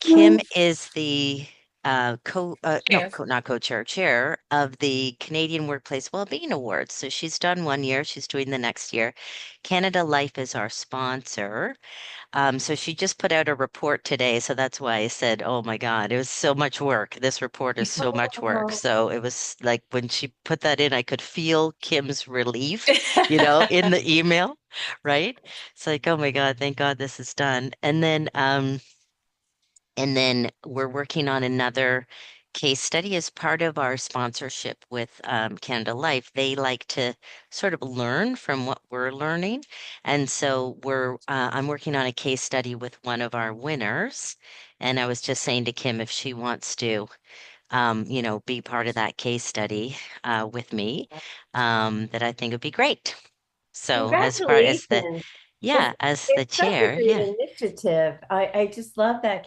Kim is the no, Chair. not co-chair, chair of the Canadian Workplace Wellbeing Awards. So she's done 1 year, she's doing the next year. Canada Life is our sponsor. So she just put out a report today. So that's why I said, oh my God, it was so much work. This report is so much work. Oh. So it was like when she put that in, I could feel Kim's relief, in the email, right? It's like, oh my God, thank God this is done. And then we're working on another case study as part of our sponsorship with Canada Life. They like to sort of learn from what we're learning. And so I'm working on a case study with one of our winners. And I was just saying to Kim if she wants to, be part of that case study with me, that I think would be great. So as far as Congratulations. yeah, as the It's such a chair, great yeah, initiative. I just love that.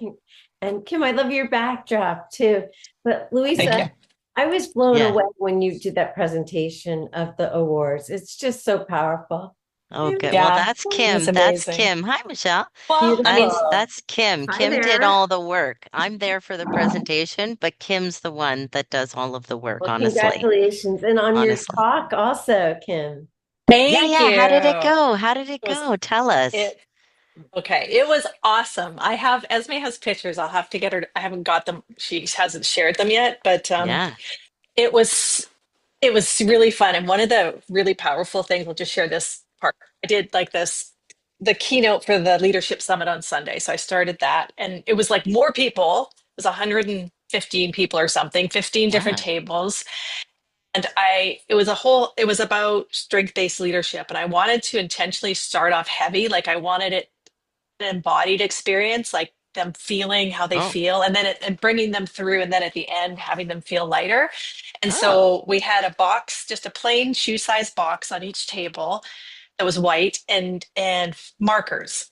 And Kim, I love your backdrop too. But yeah, Louisa, Thank you. I was blown yeah. away when you did that presentation of the awards. It's just so powerful. Oh, It good. was Well, Yeah, that's it was Kim. That's amazing. Kim. Hi, Michelle. Well, I mean, beautiful. That's Kim. Hi Kim did there. all the work. I'm there for the presentation, but Kim's the one that does all of the work, Well, honestly. congratulations. And on your Honestly. talk also, Kim. Yeah, thank yeah. How did it you. go? How did it Was go? Tell us. it okay? It was awesome. I have Esme has pictures. I'll have to get her. I haven't got them. She hasn't shared them yet, but Yeah. it was it was really fun. And one of the really powerful things, I'll just share this part. I did like the keynote for the leadership summit on Sunday. So I started that, and it was like more people. It was 115 people or something, 15 different Yeah. tables. And it was about strength-based leadership. And I wanted to intentionally start off heavy. Like I wanted it an embodied experience, like them feeling how they Oh. feel, and then and bringing them through, and then at the end having them feel lighter. And Oh. so we had a box, just a plain shoe size box on each table that was white and markers.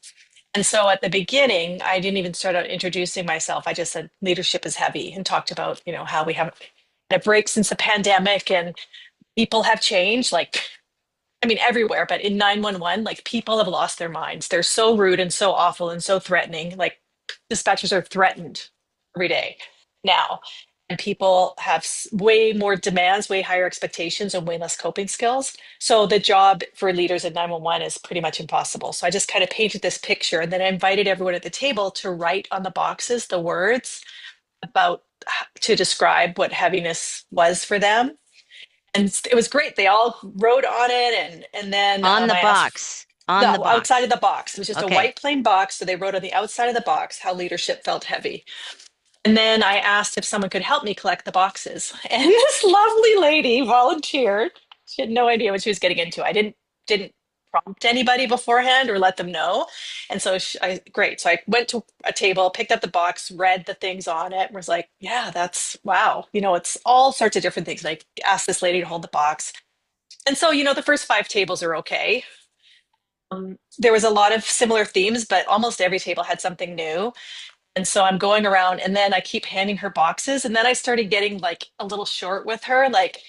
And so at the beginning, I didn't even start out introducing myself. I just said leadership is heavy and talked about, how we have had a break since the pandemic and people have changed. Like I mean, everywhere, but in 911, like people have lost their minds. They're so rude and so awful and so threatening. Like dispatchers are threatened every day now. And people have way more demands, way higher expectations, and way less coping skills. So the job for leaders in 911 is pretty much impossible. So I just kind of painted this picture and then I invited everyone at the table to write on the boxes the words about to describe what heaviness was for them, and it was great. They all wrote on it, and then On the I asked box. On the the outside box. of the box. It was just a Okay. white plain box, so they wrote on the outside of the box how leadership felt heavy. And then I asked if someone could help me collect the boxes, and this lovely lady volunteered. She had no idea what she was getting into. I didn't prompt anybody beforehand or let them know, and so great. So I went to a table, picked up the box, read the things on it, and was like, "Yeah, that's wow." It's all sorts of different things. Like asked this lady to hold the box, and so the first five tables are okay. There was a lot of similar themes, but almost every table had something new. And so I'm going around and then I keep handing her boxes. And then I started getting like a little short with her, like,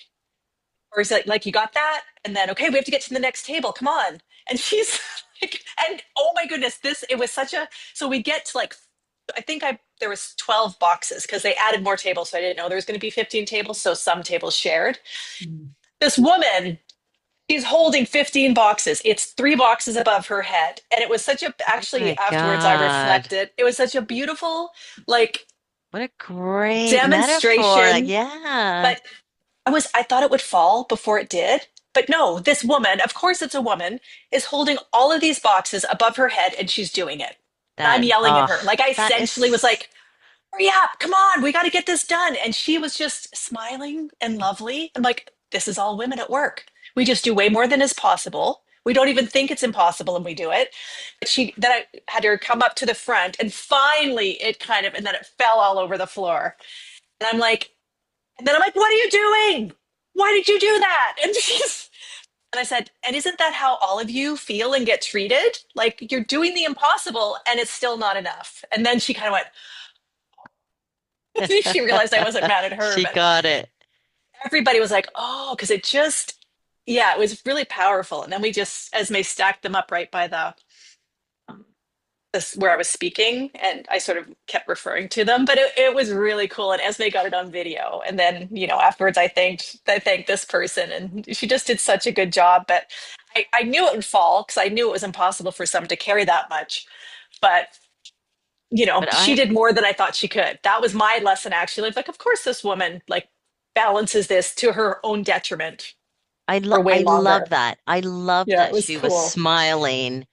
or is it like, you got that? And then, okay, we have to get to the next table. Come on. And she's like, and oh my goodness, it was such a, so we get to like, there was 12 boxes because they added more tables. So I didn't know there was going to be 15 tables. So some tables shared. This woman, she's holding 15 boxes. It's three boxes above her head. And it was Oh actually my afterwards I God. reflected, it was such a beautiful, like, What a great metaphor. Like, demonstration. yeah. But I thought it would fall before it did. But no, this woman, of course it's a woman, is holding all of these boxes above her head and she's doing it. And I'm That, yelling at oh, her. Like I that essentially was is like, hurry up, come on, we got to get this done. And she was just smiling and lovely. I'm like, this is all women at work. We just do way more than is possible. We don't even think it's impossible and we do it. But then I had her come up to the front and finally and then it fell all over the floor. And I'm like, and then I'm like, what are you doing? Why did you do that? And I said, and isn't that how all of you feel and get treated? Like you're doing the impossible and it's still not enough. And then she kind of went, I think she realized I wasn't mad at her, she but got it. everybody was like, oh, because it was really powerful. And then we just, Esme stacked them up right by the, um, this where I was speaking, and I sort of kept referring to them, but it was really cool. And Esme got it on video, and then afterwards I thanked this person, and she just did such a good job. But I knew it would fall because I knew it was impossible for someone to carry that much. But But she I did more than I thought she could. That was my lesson actually. Like, of course, this woman like balances this to her own detriment for way I love longer. that. I love Yeah, it that was she was cool. smiling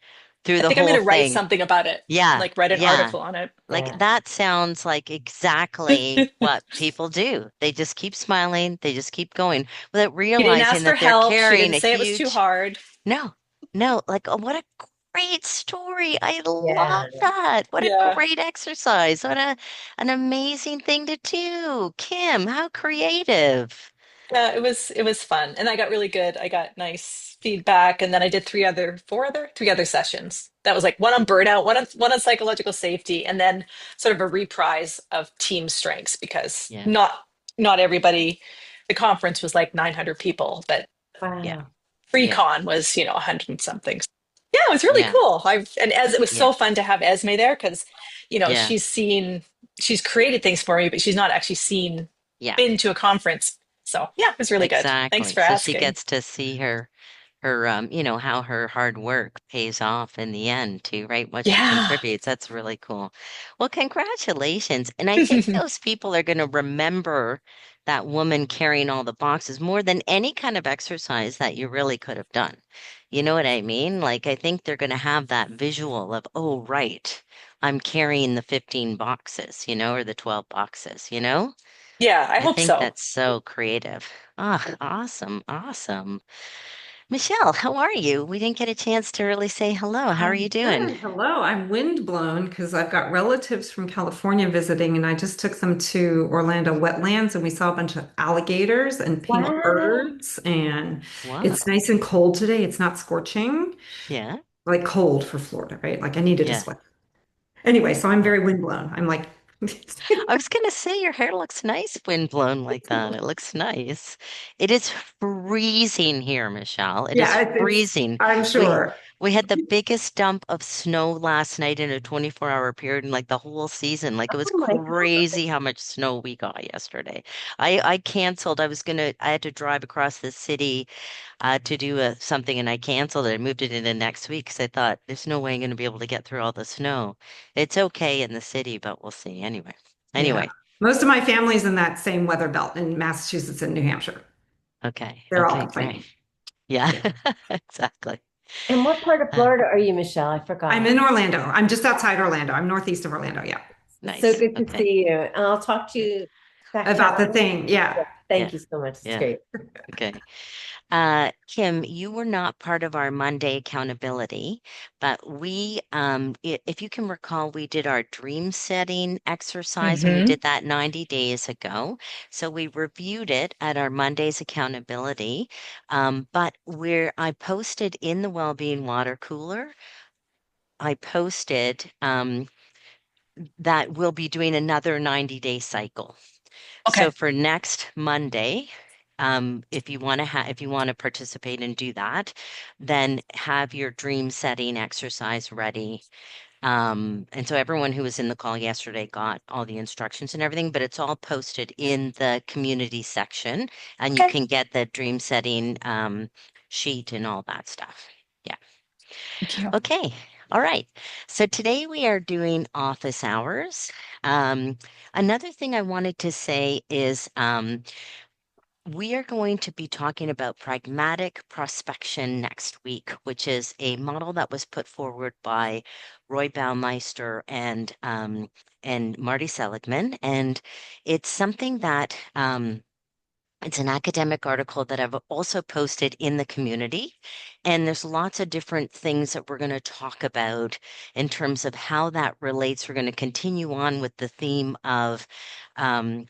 through I the think I'm going whole to write thing. something about it, Yeah, like write an yeah. article on it. Like Yeah. that sounds like exactly what people do. They just keep smiling, they just keep going without She didn't realizing ask for that they're help. She carrying didn't a say it was too huge, hard. no, no, like oh, what a great story. I love Yeah. that. What a Yeah. great exercise. What an amazing thing to do. Kim, how creative. Yeah, it was fun. And I got really good. I got nice feedback. And then I did three other sessions. That was like one on burnout, one on psychological safety, and then sort of a reprise of team strengths because Yeah, not everybody, the conference was like 900 people, but yeah, Wow. pre-con yeah, was, 100 and something. Yeah, it was really yeah, cool. And as it was yeah, so fun to have Esme there because, yeah, she's created things for me, but she's not actually yeah. been to a conference. So yeah, it was really good. Thanks Exactly. for So she asking. gets to see her how her hard work pays off in the end too, right? What she Yeah. contributes. That's really cool. Well, congratulations. And I think those people are going to remember that woman carrying all the boxes more than any kind of exercise that you really could have done. You know what I mean? Like I think they're going to have that visual of, oh, right, I'm carrying the 15 boxes, or the 12 boxes. Yeah, I I hope think so. that's so creative. Ah, awesome, awesome. Michelle, how are you? We didn't get a chance to really say hello. How are you I'm doing? good. Hello. I'm windblown because I've got relatives from California visiting, and I just took them to Orlando wetlands and we saw a bunch of alligators and pink Wow. birds. And it's Wow. nice and cold today. It's not scorching, Yeah, like cold for Florida, right? Like I needed to yeah. sweat. Anyway, so I'm Oh. very windblown. I'm like, I was gonna say your hair looks nice wind blown like that. It looks nice. It is freezing here, Michelle. It is yeah, freezing. I'm We sure. we had the biggest dump of snow last night in a 24-hour period in like the whole season. Like it was Oh my God. crazy how much snow we got yesterday. I canceled. I had to drive across the city to do something and I canceled it. I moved it into next week because I thought there's no way I'm going to be able to get through all the snow. It's okay in the city, but we'll see. Anyway. Yeah. Anyway. Most of my family's in that same weather belt in Massachusetts and New Hampshire. Okay. They're all Okay, great. complaining. Yeah, Yeah. exactly. And what part of Uh, Florida are you, Michelle? I I'm forgot. in Orlando. I'm just outside Orlando. I'm northeast of Orlando. Yeah. It's so nice. good to Okay. see you. And I'll talk to you back About the channel. thing. Yeah. Yeah. Yeah. Thank you so much. It's Yeah. great. Okay. Kim, you were not part of our Monday accountability, but if you can recall, we did our dream setting exercise and we Hmm. did that 90 days ago. So we reviewed it at our Monday's accountability. But where I posted in the Wellbeing Water Cooler, I posted that we'll be doing another 90-day cycle. So Okay. for next Monday, if you want to participate and do that, then have your dream setting exercise ready. And so everyone who was in the call yesterday got all the instructions and everything, but it's all posted in the community section, and you Okay. can get the dream setting sheet and all that stuff. Yeah. Thank you. Okay. All right. So today we are doing office hours. Um, Another thing I wanted to say is we are going to be talking about pragmatic prospection next week, which is a model that was put forward by Roy Baumeister and Marty Seligman, and it's something that it's an academic article that I've also posted in the community. And there's lots of different things that we're going to talk about in terms of how that relates. We're going to continue on with the theme um,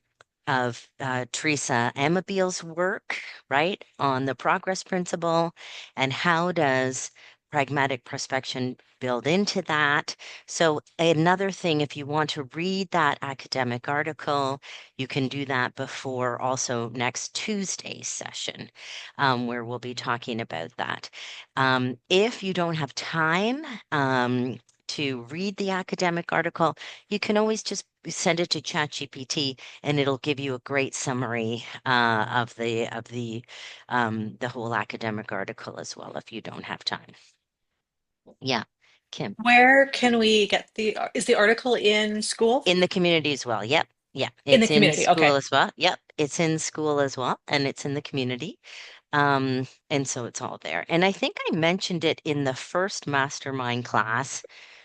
of Teresa Amabiel's work, right, on the progress principle and how does pragmatic prospection build into that. So another thing, if you want to read that academic article, you can do that before also next Tuesday's session, where we'll be talking about that. If you don't have time to read the academic article, you can always just send it to ChatGPT and it'll give you a great summary of the whole academic article as well if you don't have time. Yeah, Kim. Where can we get is the article in school? In the community as well. Yep. Yeah. In the It's in community. school Okay. as well. Yep. It's in school as well. And it's in the community. And so it's all there. And I think I mentioned it in the first mastermind class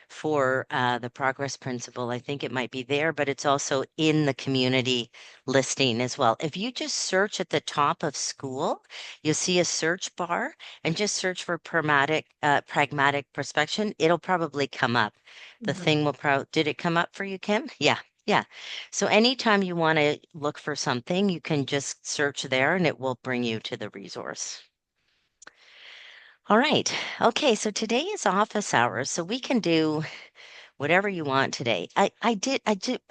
for the progress principle. I think it might be there, but it's also in the community listing as well. If you just search at the top of school, you'll see a search bar and just search for pragmatic prospection. It'll probably come up. The Mhm. thing will probably, did it come up for you, Kim? Yeah. Yeah. So anytime you want to look for something, you can just search there and it will bring you to the resource. All right. Okay. So today is office hours, so we can do whatever you want today. I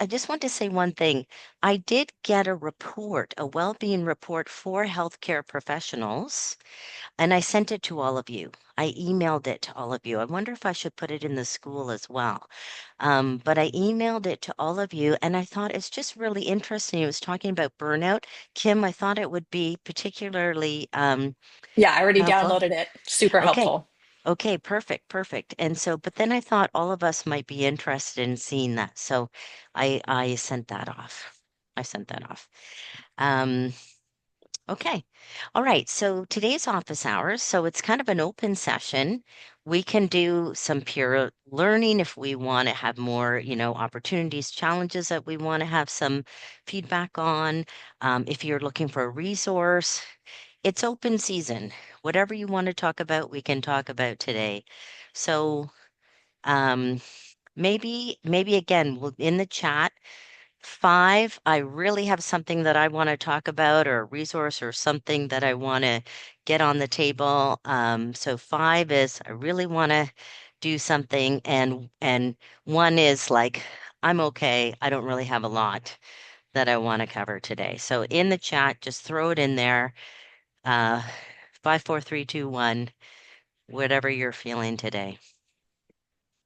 just want to say one thing. I did get a report, a well-being report for healthcare professionals. And I sent it to all of you. I emailed it to all of you. I wonder if I should put it in the school as well. But I emailed it to all of you, and I thought it's just really interesting. It was talking about burnout. Kim, I thought it would be particularly Yeah, I already helpful. downloaded it. Super Okay. helpful. Okay, perfect, perfect. And so, but then I thought all of us might be interested in seeing that. So I sent that off. I sent that off. Um, Okay. All right. So today's office hours. So it's kind of an open session. We can do some peer learning if we want to have more, opportunities, challenges that we want to have some feedback on. If you're looking for a resource, it's open season. Whatever you want to talk about, we can talk about today. So um, maybe again, in the chat. Five, I really have something that I want to talk about or a resource or something that I want to get on the table. So five is I really want to do something, and one is like I'm okay. I don't really have a lot that I want to cover today. So in the chat, just throw it in there. Uh, five, four, three, two, one, whatever you're feeling today.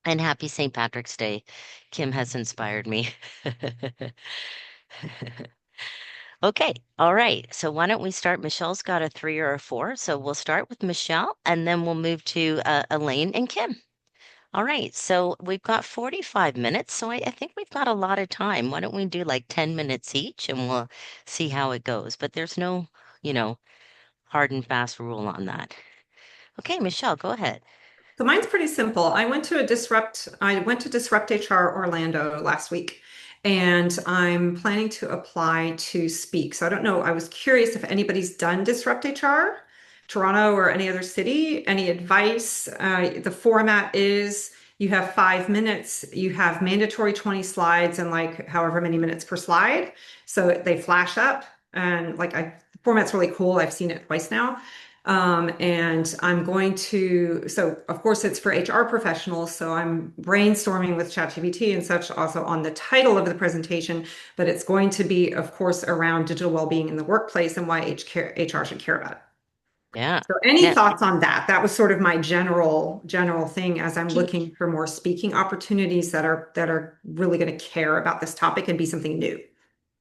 And happy St. Patrick's Day. Kim has inspired me. Okay, all right. So why don't we start? Michelle's got a three or a four. So we'll start with Michelle and then we'll move to Elaine and Kim. All right. So we've got 45 minutes. So I think we've got a lot of time. Why don't we do like 10 minutes each and we'll see how it goes. But there's no, you know, hard and fast rule on that. Okay, Michelle, go ahead. So mine's pretty simple. I went to Disrupt HR Orlando last week, and I'm planning to apply to speak. So I don't know, I was curious if anybody's done Disrupt HR, Toronto or any other city. Any advice? The format is you have 5 minutes, you have mandatory 20 slides and like however many minutes per slide. So they flash up and the format's really cool. I've seen it twice now. And I'm going to, so of course it's for HR professionals. So I'm brainstorming with ChatGPT and such also on the title of the presentation, but it's going to be, of course, around digital well-being in the workplace and why HR should care about it. Yeah. So any Now, thoughts on that? That was sort of my general thing as I'm can, looking for more speaking opportunities that are really going to care about this topic and be something new.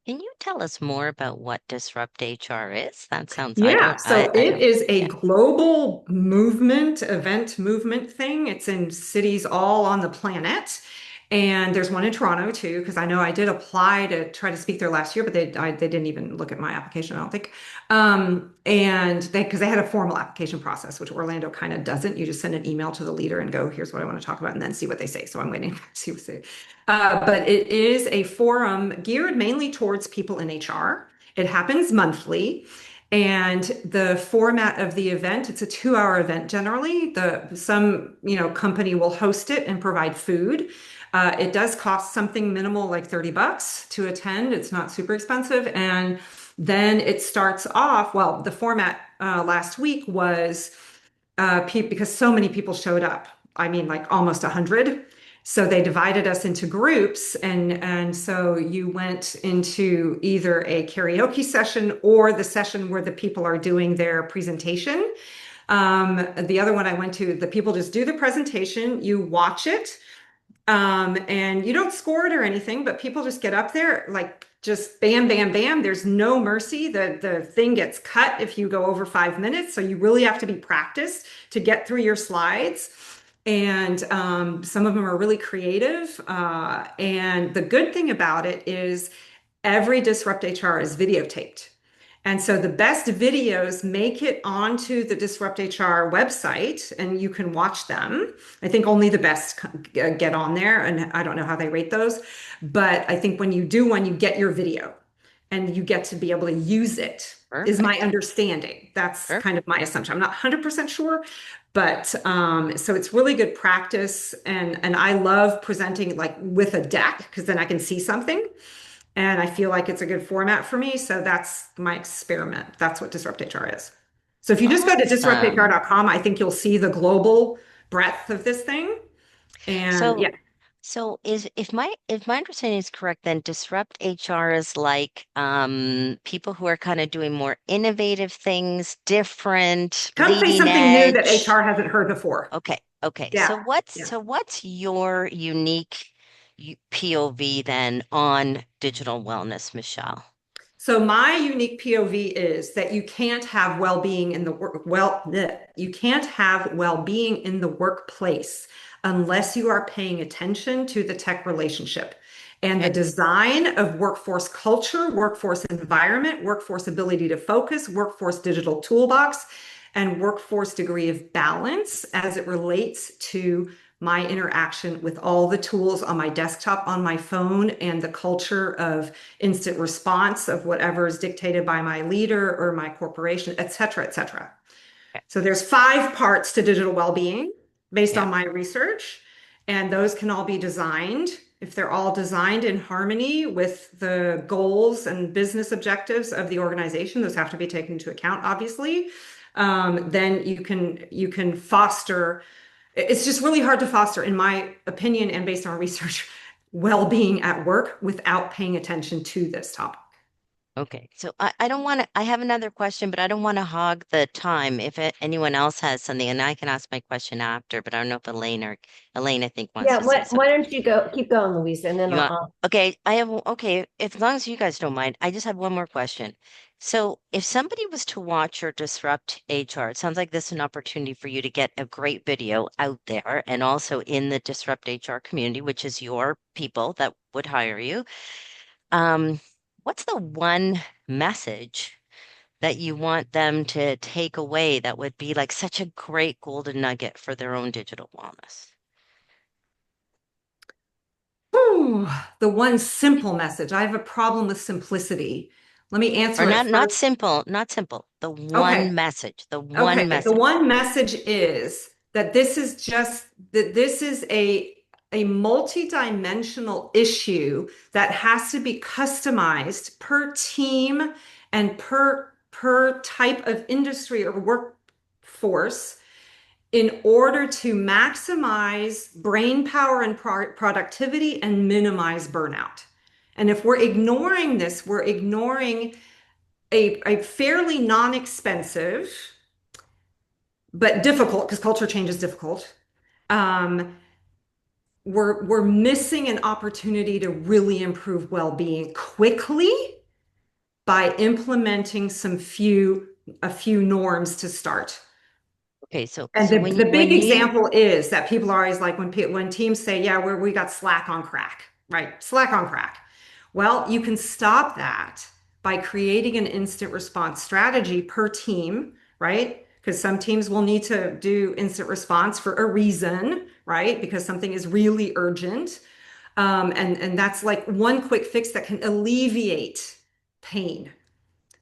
can you tell us more about what Disrupt HR is? That sounds, I Yeah, don't, so I it don't, is a yeah. global event movement thing. It's in cities all on the planet. And there's one in Toronto too, because I know I did apply to try to speak there last year, but they didn't even look at my application, I don't think. And because they had a formal application process, which Orlando kind of doesn't. You just send an email to the leader and go, here's what I want to talk about, and then see what they say. So I'm waiting to see what they say. But it is a forum geared mainly towards people in HR. It happens monthly. And the format of the event, it's a 2-hour event generally. Some company will host it and provide food. It does cost something minimal, like $30 to attend. It's not super expensive. And then it starts off, well, the format last week was because so many people showed up. I mean, like almost 100. So they divided us into groups, and so you went into either a karaoke session or the session where the people are doing their presentation. The other one I went to, the people just do the presentation, you watch it. And you don't score it or anything, but people just get up there like just bam, bam, bam. There's no mercy. The thing gets cut if you go over 5 minutes. So you really have to be practiced to get through your slides. And some of them are really creative. And the good thing about it is every Disrupt HR is videotaped. And so the best videos make it onto the Disrupt HR website and you can watch them. I think only the best get on there, and I don't know how they rate those, but I think when you do one, you get your video and you get to be able to use it, is my Perfect. understanding. That's kind Perfect. of my assumption. I'm not 100% sure, but so it's really good practice, and I love presenting like with a deck because then I can see something. And I feel like it's a good format for me. So that's my experiment. That's what Disrupt HR is. So if you just go to Awesome. disrupthr.com, I think you'll see the global breadth of this thing. And So, yeah, so is if my understanding is correct, then disrupt HR is like people who are kind of doing more innovative things, different, come say leading something new that edge. HR hasn't heard before. Okay, okay. Yeah. Yeah. So what's your unique POV then on digital wellness, Michelle? So my unique POV is that you can't have well-being in the work you can't have well-being in the workplace unless you are paying attention to the tech relationship and the Okay, design of workforce culture, workforce environment, workforce ability to focus, workforce digital toolbox, and workforce degree of balance as it relates to my interaction with all the tools on my desktop, on my phone, and the culture of instant response of whatever is dictated by my leader or my corporation, et cetera, et cetera. okay, So there's 5 parts to digital well-being based yeah, on my research, and those can all be designed. If they're all designed in harmony with the goals and business objectives of the organization, those have to be taken into account, obviously. Then you can foster. It's just really hard to foster, in my opinion, and based on research, well-being at work without paying attention to this topic. okay. So I don't want to, I have another question, but I don't want to hog the time. If anyone else has something, and I can ask my question after, but I don't know if Elaine, I think, wants Yeah, to say why something. don't you go keep going, Louisa, and then You want, I'll okay, okay, as long as you guys don't mind, I just have one more question. So if somebody was to watch or disrupt HR, it sounds like this is an opportunity for you to get a great video out there and also in the disrupt HR community, which is your people that would hire you. Um, what's the one message that you want them to take away that would be like such a great golden nugget for their own digital wellness? Whew, the one simple message. I have a problem with simplicity. Let me Or answer it not first. simple, not simple. The Okay. one message, the one Okay. The message. one message is that this is a multi-dimensional issue that has to be customized per team and per type of industry or workforce in order to maximize brain power and productivity and minimize burnout. And if we're ignoring this, we're ignoring a fairly non-expensive but difficult, because culture change is difficult. Um, we're missing an opportunity to really improve well-being quickly by implementing a few norms to start. Okay, And so the big when you example is that people are always like when teams say, "Yeah, we got Slack on crack," right? Slack on crack. Well, you can stop that by creating an instant response strategy per team, right? Because some teams will need to do instant response for a reason, right? Because something is really urgent. And that's like one quick fix that can alleviate pain,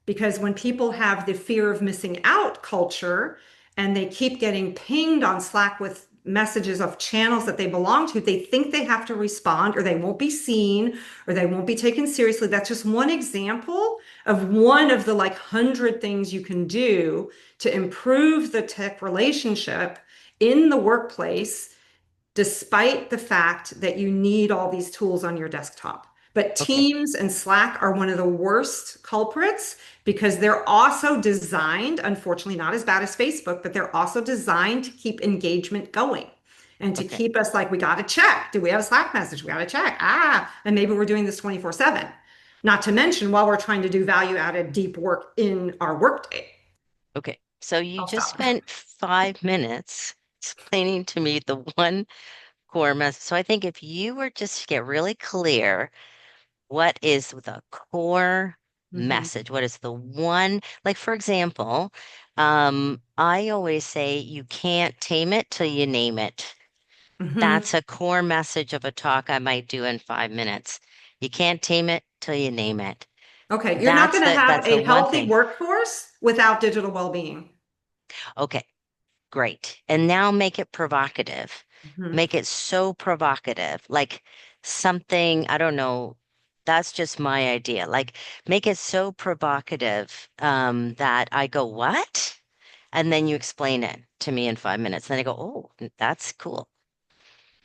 because when people have the fear of missing out culture and they keep getting pinged on Slack with messages of channels that they belong to, they think they have to respond or they won't be seen or they won't be taken seriously. That's just one example of one of the like 100 things you can do to improve the tech relationship in the workplace, despite the fact that you need all these tools on your desktop. But okay, Teams and Slack are one of the worst culprits because they're also designed, unfortunately, not as bad as Facebook, but they're also designed to keep engagement going. and to Okay. keep us like, we got to check. Do we have a Slack message? We got to check. And maybe we're doing this 24/7. Not to mention while we're trying to do value added deep work in our workday. Okay. So you I'll just stop. spent 5 minutes explaining to me the one core message. So I think if you were just to get really clear, what is the core Hmm. message? What is the one, like for example, I always say you can't tame it till you name it. Hmm. That's a core message of a talk I might do in 5 minutes. You can't tame it till you name it. Okay, you're not That's going to the have that's the a one healthy thing. workforce without digital well-being. Okay, great. And now make it provocative. Mhm. Make it so provocative. Like something, I don't know, that's just my idea. Like make it so provocative that I go, what? And then you explain it to me in 5 minutes. Then I go, oh, that's cool.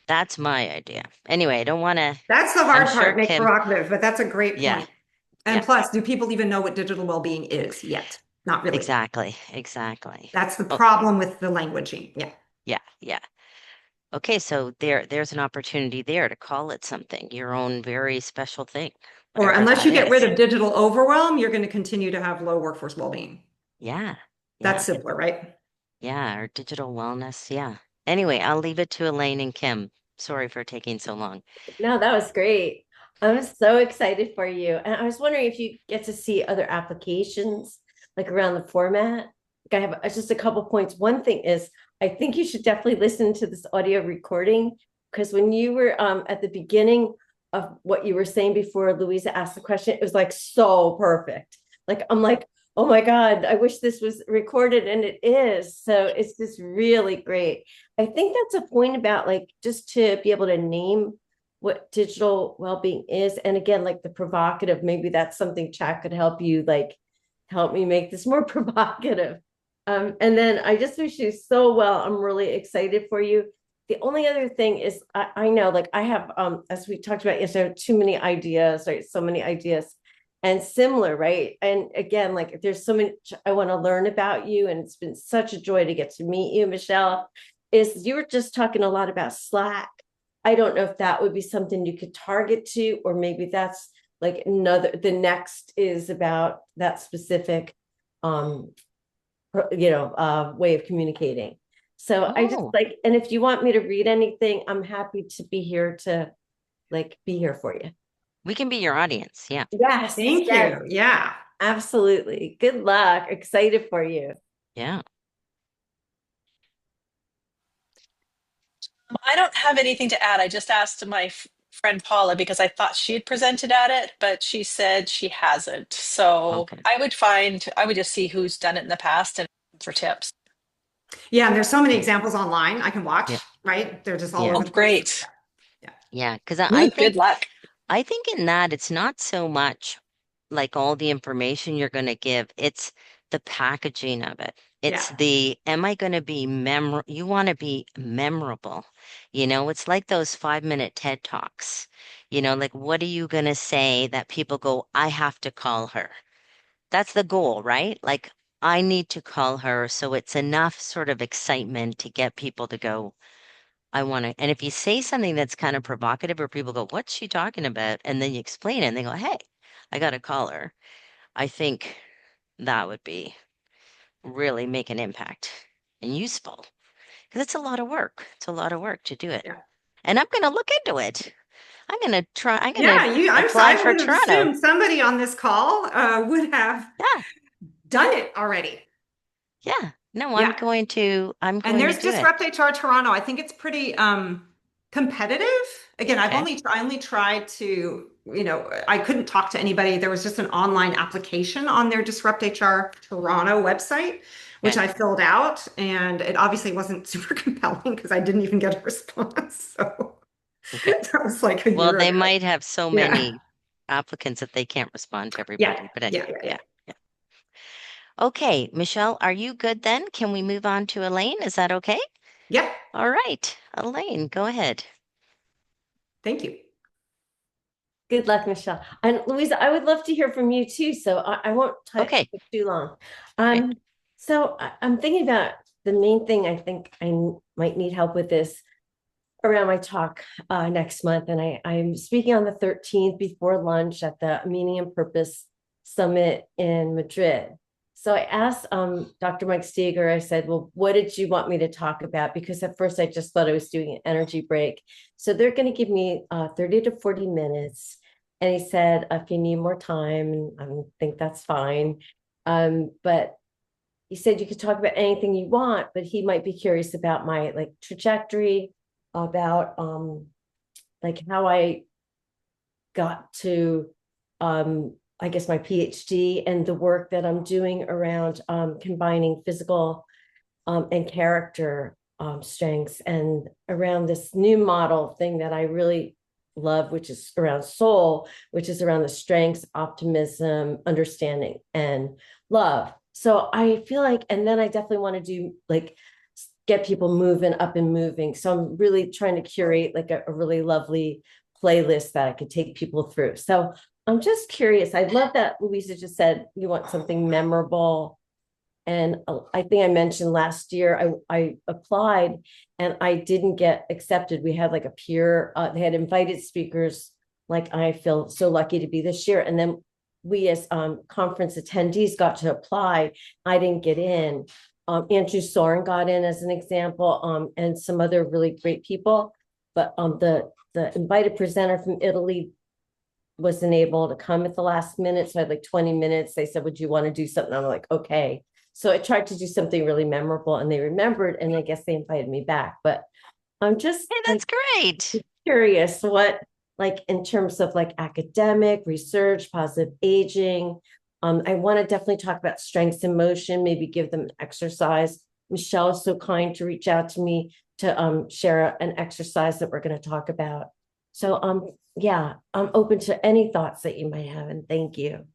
That's my idea. Anyway, I don't want to, That's the I'm hard sure part, make Kim, provocative, but that's a great yeah, point. And yeah, plus, do people even know what digital well-being is yet? Not really. exactly, exactly. That's the Oh, problem with the languaging. Yeah. yeah, yeah. Okay, so there's an opportunity there to call it something, your own very special thing, Or whatever unless that you get rid is. of digital overwhelm, you're going to continue to have low workforce well-being. Yeah, That's yeah, simpler, right? yeah, or digital wellness. Yeah. Anyway, I'll leave it to Elaine and Kim. Sorry for taking so long. No, that was great. I'm so excited for you. And I was wondering if you get to see other applications like around the format. Like I have just a couple points. One thing is, I think you should definitely listen to this audio recording because when you were at the beginning of what you were saying before Louisa asked the question, it was like so perfect. Like I'm like, oh my God, I wish this was recorded, and it is. So it's just really great. I think that's a point about like just to be able to name what digital well-being is. And again, like the provocative, maybe that's something chat could help you like help me make this more provocative. And then I just wish you so well. I'm really excited for you. The only other thing is I know like I have as we talked about yesterday, too many ideas, right? So many ideas and similar, right? And again, like there's so much I want to learn about you, and it's been such a joy to get to meet you, Michelle. Is you were just talking a lot about Slack. I don't know if that would be something you could target to, or maybe that's like another, the next is about that specific, um, way of communicating. So I just Oh, like, and if you want me to read anything, I'm happy to be here to like be here for you. we can be your audience. Yeah, Yes, Thank yes, you. Yeah. absolutely. Good luck. Excited for you. yeah. I don't have anything to add. I just asked my friend Paula because I thought she had presented at it, but she said she hasn't. So Okay. I would just see who's done it in the past and for tips. Yeah. And there's so many Yeah, examples online I can watch, yeah, right? They're just all yeah, Oh, over the place. great. Yeah. yeah. Because I Ooh, good think luck. in that it's not so much like all the information you're going to give, it's the packaging of it. Yeah. It's the, am I going to be you want to be memorable. It's like those 5 minute TED Talks. Like what are you going to say that people go, I have to call her? That's the goal, right? Like I need to call her. So it's enough sort of excitement to get people to go, I want to. And if you say something that's kind of provocative or people go, what's she talking about? And then you explain it and they go, hey, I got to call her. I think that would be really make an impact and useful because it's a lot of work. It's a lot of work to do it. Yeah. And I'm going to look into it. I'm going to Yeah. apply I for would have Toronto. assumed somebody on this call would have Yeah. done it already. Yeah. No, Yeah. I'm And going to there's do it. Disrupt HR Toronto. I think it's pretty competitive. Again, Okay. I only tried to, I couldn't talk to anybody. There was just an online application on their Disrupt HR Toronto website, which Okay. I filled out, and it obviously wasn't super compelling because I didn't even get a response. So Okay. that was like a Well, year they ago. might have so Yeah. many applicants that they can't respond to Yeah. everybody. But Yeah. anyway, Yeah. Yeah. yeah. Yeah. Okay, Michelle, are you good then? Can we move on to Elaine? Is that okay? Yep. All right, Elaine, go ahead. Thank you. Good luck, Michelle. And Louisa, I would love to hear from you too. So I won't Okay, take too long. great. So I'm thinking about the main thing I think I might need help with this. around my talk next month, and I'm speaking on the 13th before lunch at the Meaning and Purpose Summit in Madrid. So I asked Dr. Mike Steger, I said, well, what did you want me to talk about? Because at first I just thought I was doing an energy break. So they're going to give me 30 to 40 minutes. And he said, if you need more time, and I think that's fine. But he said you could talk about anything you want, but he might be curious about my like trajectory, about like how I got to I guess my PhD and the work that I'm doing around combining physical and character strengths, and around this new model thing that I really love, which is around soul, which is around the strengths, optimism, understanding, and love. So I feel like, and then I definitely want to do like get people moving up and moving. So I'm really trying to curate like a really lovely playlist that I could take people through. So I'm just curious. I love that Louisa just said you want something memorable. And I think I mentioned last year I applied and I didn't get accepted. We had like a peer, they had invited speakers. Like I feel so lucky to be this year. And then we as conference attendees got to apply. I didn't get in. Andrew Soren got in as an example, and some other really great people. But the invited presenter from Italy wasn't able to come at the last minute. So I had like 20 minutes. They said, would you want to do something? I'm like, okay. So I tried to do something really memorable and they remembered, and I guess they invited me back. But I'm just Hey, that's great. curious what, like in terms of like academic research, positive aging. I want to definitely talk about strengths in motion, maybe give them exercise. Michelle is so kind to reach out to me to share an exercise that we're going to talk about. So yeah, I'm open to any thoughts that you might have, and thank you.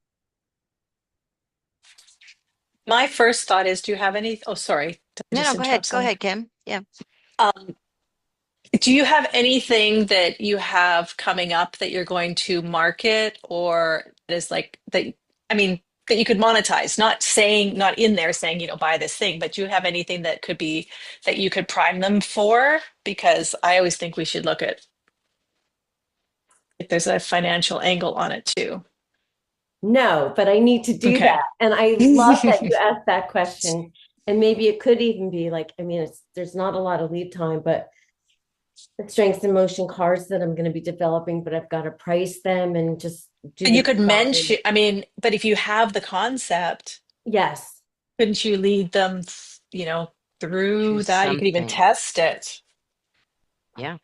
My first thought is, do you have any? Oh, sorry, did I No, no, just go ahead. interrupt Go someone? ahead, Kim. Yeah. Um, do you have anything that you have coming up that you're going to market, or that is like that? I mean, that you could monetize, not saying, not in there saying, buy this thing, but do you have anything that could be that you could prime them for? Because I always think we should look at if there's a financial angle on it too. No, but I need to do that. Okay. And I love that you asked that question. And maybe it could even be like, I mean, there's not a lot of lead time, but the strengths and motion cards that I'm going to be developing, but I've got to price them and just do And the you could design. mention, I mean, but if you have the concept, Yes, couldn't you lead them, through Choose that? You could even something. test it. Yeah.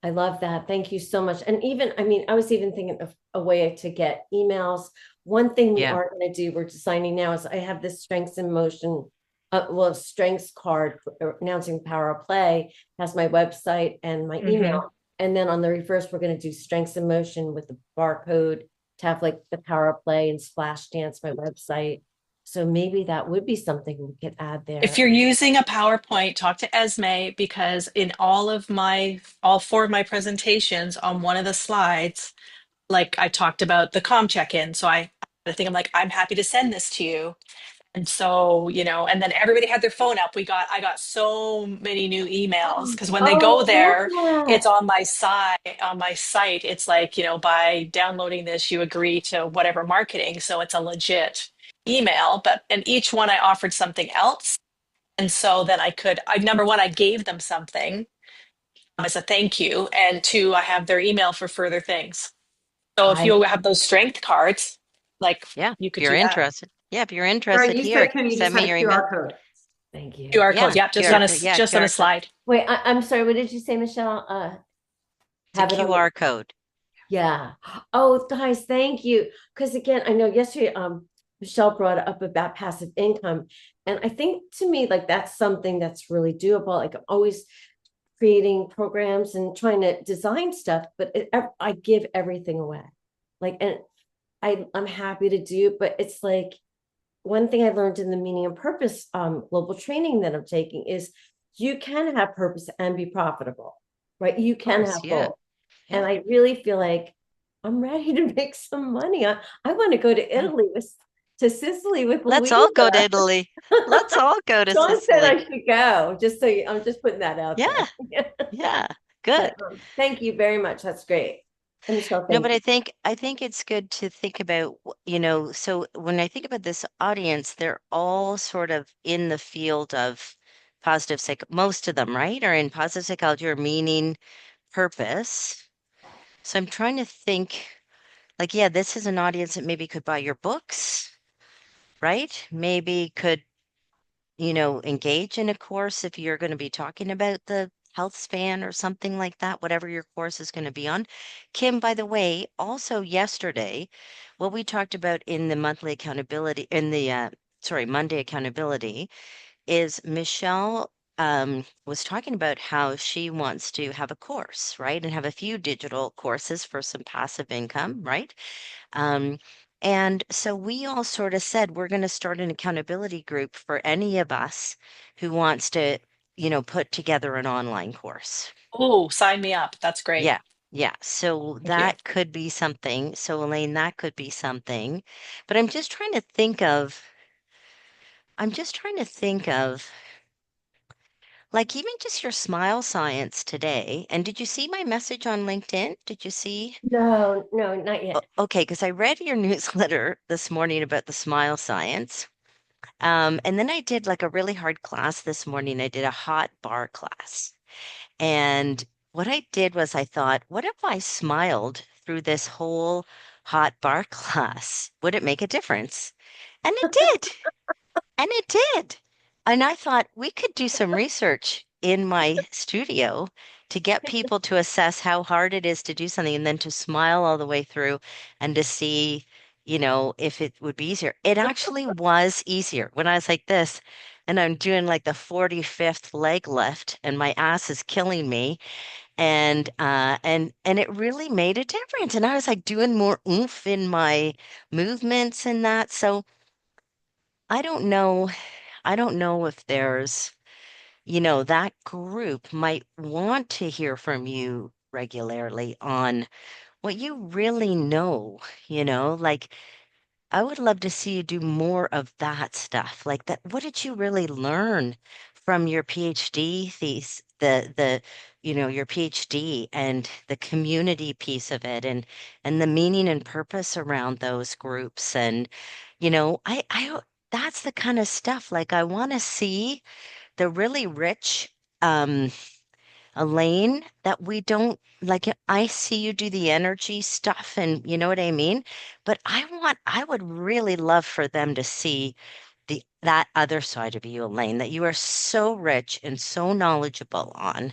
I love that. Thank you so much. And even, I mean, I was even thinking of a way to get emails. One thing we Yeah. are going to do, we're designing now, is I have this strengths in motion, well, strengths card announcing Power of Play, has my website and my Hmm. email. And then on the reverse, we're going to do strengths in motion with the barcode to have like the Power of Play and Splash Dance, my website. So maybe that would be something we could add If there. you're using a PowerPoint, talk to Esme because in all four of my presentations on one of the slides, like I talked about the com check-in. So I think I'm like, I'm happy to send this to you. And so, and then everybody had their phone up. I got so many new emails because when they Oh, go I love there, that. it's on my site. It's like, by downloading this, you agree to whatever marketing. So it's a legit email, and each one I offered something else. And so then number one, I gave them something as a thank you. And two, I have their email for further things. So if I you have those strength cards, like Yeah. you If could you're do that. interested. Yeah. If you're Right, interested, you here, said, Kim, you just send had me a your email. QR code. thank you. QR code, Yeah. yeah, QR code. Yeah. just on a QR code. slide. Wait, I'm sorry. What did you say, Michelle? It's a Have it on. QR code. Yeah. Oh, guys, thank you. Because again, I know yesterday, Michelle brought up about passive income, and I think to me, like that's something that's really doable. Like I'm always creating programs and trying to design stuff, but I give everything away. Like, and I'm happy to do, but it's like one thing I learned in the meaning and purpose global training that I'm taking is you can have purpose and be profitable, right? You Of can course. have Yeah. both. And Yeah. I really feel like I'm ready to make some money. I want to go to Yeah. Italy to Sicily with Let's all go to Louisa. Italy. Let's all go to John said I Sicily. should go. Just so I'm just putting that out Yeah. there. Yeah. Good. But thank you very much. That's great. And Michelle, No, thank but you. I think it's good to think about, so when I think about this audience, they're all sort of in the field of positive psych, most of them, right, are in positive psychology or meaning, purpose. So I'm trying to think, like, yeah, this is an audience that maybe could buy your books, right? Maybe could engage in a course if you're going to be talking about the health span or something like that, whatever your course is going to be on. Kim, by the way, also yesterday, what we talked about in the monthly accountability, in the, sorry, Monday accountability, is Michelle was talking about how she wants to have a course, right? And have a few digital courses for some passive income, right? Um, and so we all sort of said we're going to start an accountability group for any of us who wants to, put together an online course. Oh, sign me up. That's great. Yeah. Yeah. So Thank you. that could be something. So Elaine, that could be something. But I'm just trying to think of like even just your smile science today. And did you see my message on LinkedIn? Did you see? No, no, not yet. Okay, because I read your newsletter this morning about the smile science. And then I did like a really hard class this morning. I did a hot bar class. And what I did was I thought, what if I smiled through this whole hot bar class? Would it make a difference? And it did. And it did. And I thought we could do some research in my studio to get people to assess how hard it is to do something and then to smile all the way through and to see, if it would be easier. It actually was easier when I was like this and I'm doing like the 45th leg lift and my ass is killing me and it really made a difference. And I was like doing more oomph in my movements and that. So I don't know. I don't know if that group might want to hear from you regularly on what you really know, like I would love to see you do more of that stuff. Like that, what did you really learn from your PhD thesis, your PhD and the community piece of it and the meaning and purpose around those groups and I that's the kind of stuff like I want to see the really rich um a lane that we don't like. I see you do the energy stuff and you know what I mean? But I would really love for them to see that other side of you, Elaine, that you are so rich and so knowledgeable on,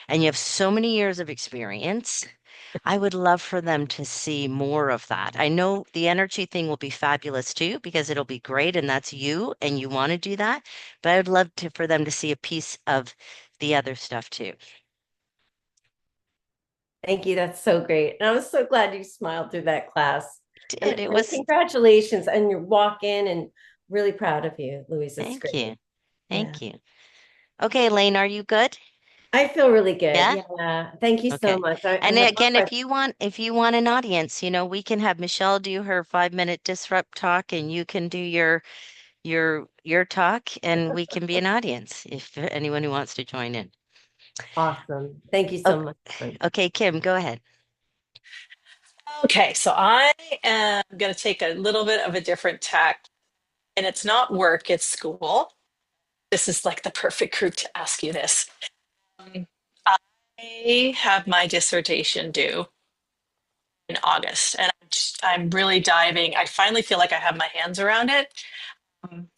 and you have so many years of experience. I would love for them to see more of that. I know the energy thing will be fabulous too, because it'll be great and that's you and you want to do that. But I would love for them to see a piece of the other stuff too. Thank you. That's so great. And I was so glad you smiled through that class. Did. It And was, congratulations on your walk in and really proud of you, Louise. It's thank great. you. Yeah. Thank you. Okay, Elaine, are you good? I feel really good. Yeah? Yeah. Thank you so Okay. much. I And have more again, questions. if you want an audience, we can have Michelle do her 5 minute disrupt talk and you can do your talk and we can be an audience if anyone who wants to join in. Awesome. Thank you so Okay, much. okay, Kim, go ahead. Okay, so I am going to take a little bit of a different tack, and it's not work, it's school. This is like the perfect group to ask you this. Um, I have my dissertation due in August, and I'm really diving. I finally feel like I have my hands around it. Um,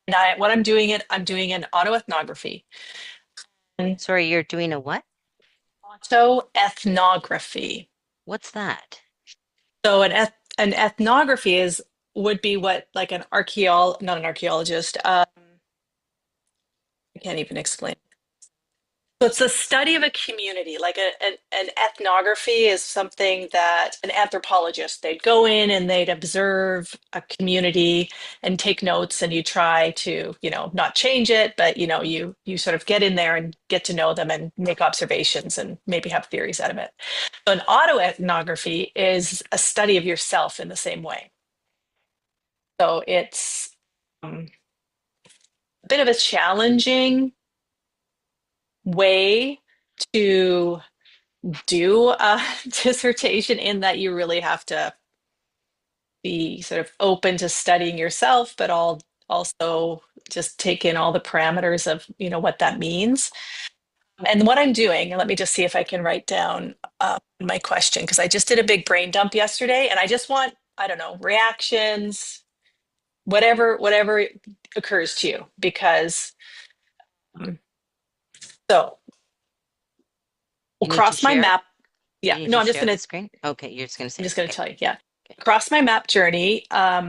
and I'm doing an autoethnography. An Sorry, you're doing a what? autoethnography. What's that? So an ethnography is would be what like not an archaeologist. I can't even explain. So it's the study of a community. Like an ethnography is something that an anthropologist, they'd go in and they'd observe a community and take notes and you try to, not change it, but you sort of get in there and get to know them and make observations and maybe have theories out of it. So an autoethnography is a study of yourself in the same way. So it's a bit of a challenging way to do a dissertation in that you really have to be sort of open to studying yourself, but also just take in all the parameters of, what that means. And what I'm doing, and let me just see if I can write down my question, because I just did a big brain dump yesterday, and I just want, I don't know, reactions, whatever occurs to you, because um, so we'll You need to cross my share? map. You Yeah, need no, to I'm just share the gonna screen? Okay, you're just going to I'm say it. just gonna Okay. tell you, yeah. Okay. Across my map journey,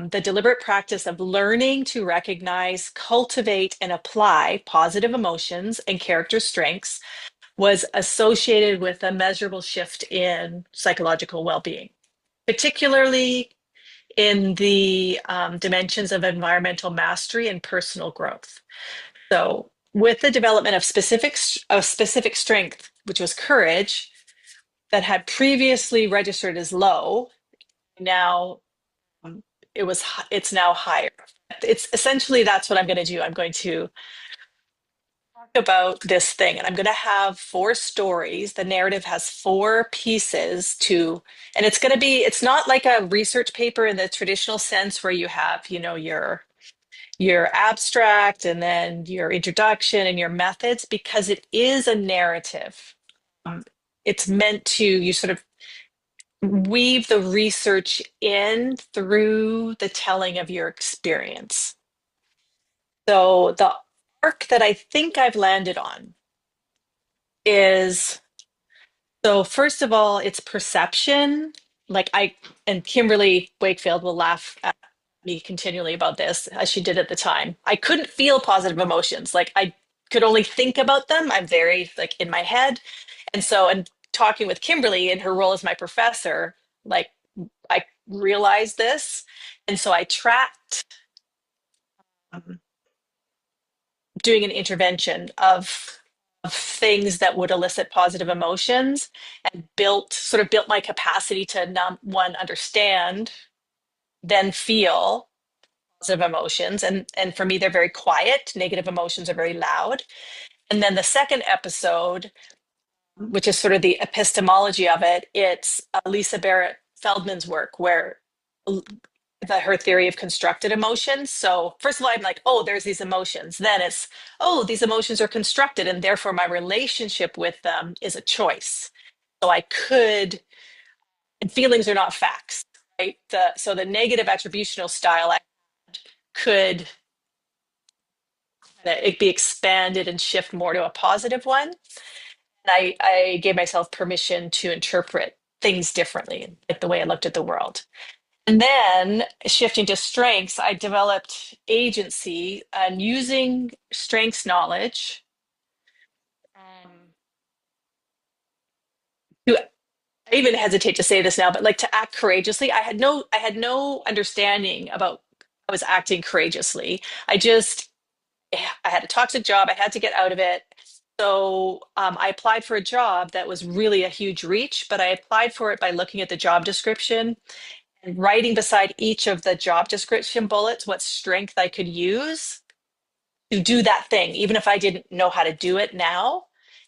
the deliberate practice of learning to recognize, cultivate, and apply positive emotions and character strengths was associated with a measurable shift in psychological well-being, particularly in the dimensions of environmental mastery and personal growth. So, with the development of specific strength, which was courage, that had previously registered as low, now um, it's now higher. It's essentially that's what I'm going to do. I'm going to talk about this thing, and I'm going to have four stories. The narrative has four pieces to, and it's not like a research paper in the traditional sense where you have, your abstract and then your introduction and your methods, because it is a narrative. Um, it's meant to, you sort of weave the research in through the telling of your experience. So the arc that I think I've landed on is, so first of all, it's perception. And Kimberly Wakefield will laugh at me continually about this, as she did at the time. I couldn't feel positive emotions. Like I could only think about them. I'm very like in my head. And talking with Kimberly in her role as my professor, like I realized this. And so I tracked um, doing an intervention of things that would elicit positive emotions, and built my capacity to one, understand, then feel positive emotions. And for me, they're very quiet. Negative emotions are very loud. And then the second episode, which is sort of the epistemology of it, it's Lisa Barrett Feldman's work, where her theory of constructed emotions. So first of all, I'm like, oh, there's these emotions. Then it's, oh, these emotions are constructed, and therefore my relationship with them is a choice. So I could, and feelings are not facts, right? So the negative attributional style, I could it be expanded and shift more to a positive one. And I gave myself permission to interpret things differently, like the way I looked at the world. And then shifting to strengths, I developed agency and using strengths knowledge um, to, I even hesitate to say this now, but like to act courageously. I had no understanding about I was acting courageously. I had a toxic job. I had to get out of it. So I applied for a job that was really a huge reach, but I applied for it by looking at the job description and writing beside each of the job description bullets what strength I could use to do that thing, even if I didn't know how to do it now.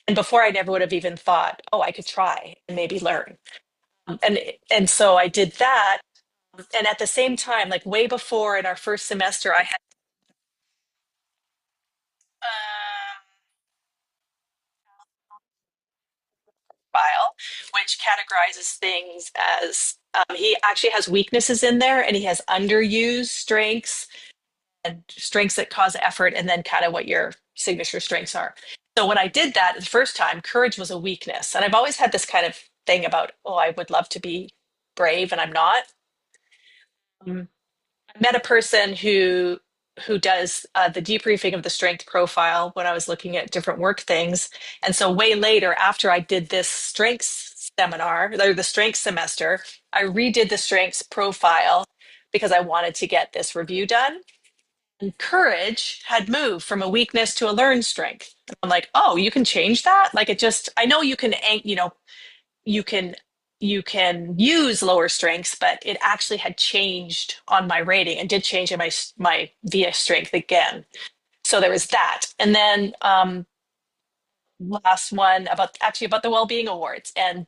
And before, I never would have even thought, oh, I could try and maybe learn. And so I did that. And at the same time, like way before in our first semester, I had file, which categorizes things as he actually has weaknesses in there, and he has underused strengths and strengths that cause effort, and then kind of what your signature strengths are. So when I did that the first time, courage was a weakness. And I've always had this kind of thing about, oh, I would love to be brave and I'm not. Um, I met a person who does the debriefing of the strength profile when I was looking at different work things. And so way later, after I did this strengths seminar, or the strengths semester, I redid the strengths profile because I wanted to get this review done. And courage had moved from a weakness to a learned strength. And I'm like, oh, you can change that? Like it just, I know you can, you can use lower strengths, but it actually had changed on my rating and did change in my VS strength again. So there was that. And then last one about the Wellbeing Awards. And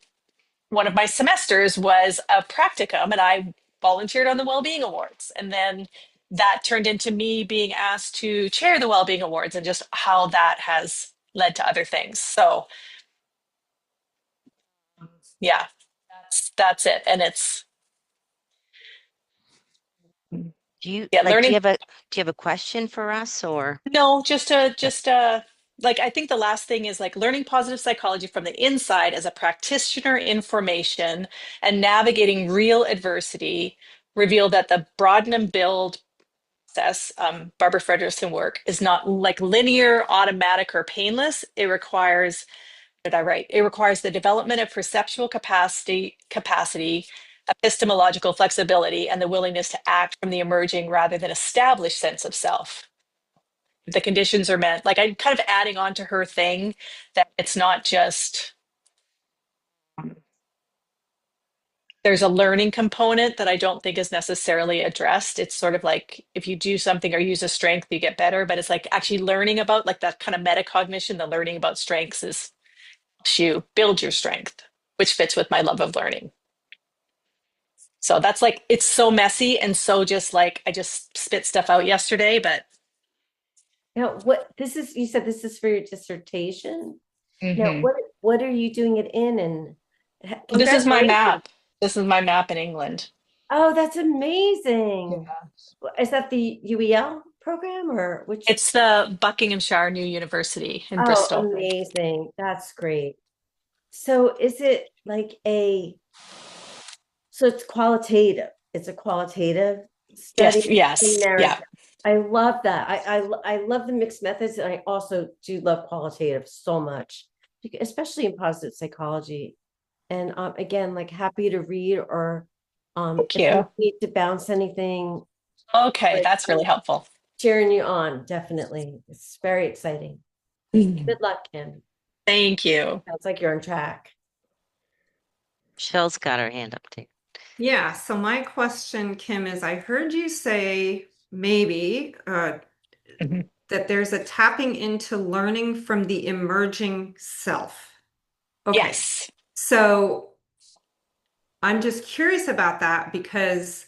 one of my semesters was a practicum, and I volunteered on the Wellbeing Awards. And then that turned into me being asked to chair the Wellbeing Awards and just how that has led to other things. So yeah, that's it. And it's yeah, Do you learning. have a question for us or No, like I think the last thing is like learning positive psychology from the inside as a practitioner in formation and navigating real adversity revealed that the broaden and build process, Barbara Fredrickson work, is not like linear, automatic, or painless. It requires, what did I write? It requires the development of perceptual capacity, epistemological flexibility, and the willingness to act from the emerging rather than established sense of self. The conditions are met. Like I'm kind of adding on to her thing that it's not just there's a learning component that I don't think is necessarily addressed. It's sort of like if you do something or use a strength, you get better. But it's like actually learning about like that kind of metacognition, the learning about strengths is helps you build your strength, which fits with my love of learning. So that's like it's so messy and so just like I just spit stuff out yesterday, but Now, what this is, you said this is for your dissertation. Now, Mhm. what are you doing it in? And This is my congratulations. map. This is my map in England. Oh, that's amazing. Yeah. Is that the UEL program or which? It's the Buckinghamshire New University in Oh, Bristol. amazing. That's great. So is it like so it's qualitative. It's a qualitative study Yes, yes, narrative. yeah. I love that. I love the mixed methods, and I also do love qualitative so much, especially in positive psychology. And again, like happy to read or Thank if you you. need to bounce anything, Okay, like that's really helpful. cheering you on, definitely. It's very exciting. Mhm. Good luck, Kim. Thank you. Sounds like you're on track. Michelle's got her hand up too? Yeah, so my question, Kim, is I heard you say maybe Mhm. that there's a tapping into learning from the emerging self. Okay, Yes. so I'm just curious about that because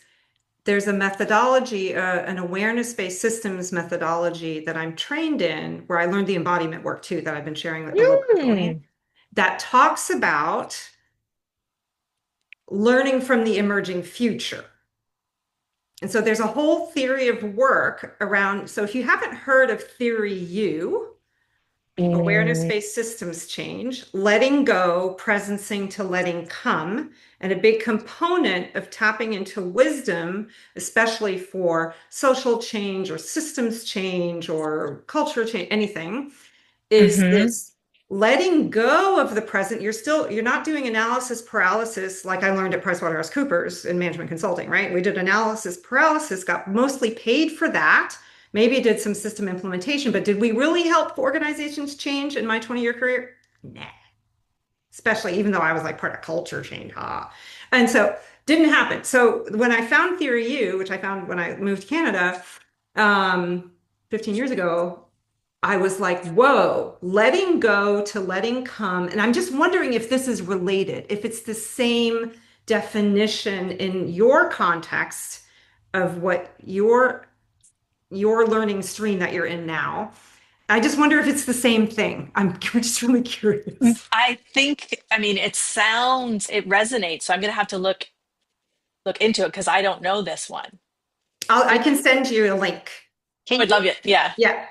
there's a methodology, an awareness-based systems methodology that I'm trained in, where I learned the embodiment work too, that I've been sharing a little bit with Elaine, Mm. that talks about learning from the emerging future. And so there's a whole theory of work around. So if you haven't heard of Theory U, Mm. awareness-based systems change, letting go, presencing to letting come, and a big component of tapping into wisdom, especially for social change or systems change or culture change, anything, is Hmm. this letting go of the present. You're not doing analysis paralysis like I learned at PricewaterhouseCoopers in management consulting, right? We did analysis paralysis, got mostly paid for that. Maybe did some system implementation, but did we really help organizations change in my 20-year career? Nah. Especially even though I was like part of culture change. Ha. And so didn't happen. So when I found Theory U, which I found when I moved to Canada, 15 years ago, I was like, whoa, letting go to letting come. And I'm just wondering if this is related, if it's the same definition in your context of what your learning stream that you're in now. I just wonder if it's the same thing. I'm just really curious. I think, I mean, it resonates. So I'm gonna have to look into it because I don't know this one. I can send you a link. I Can would you love it. Yeah. Yeah.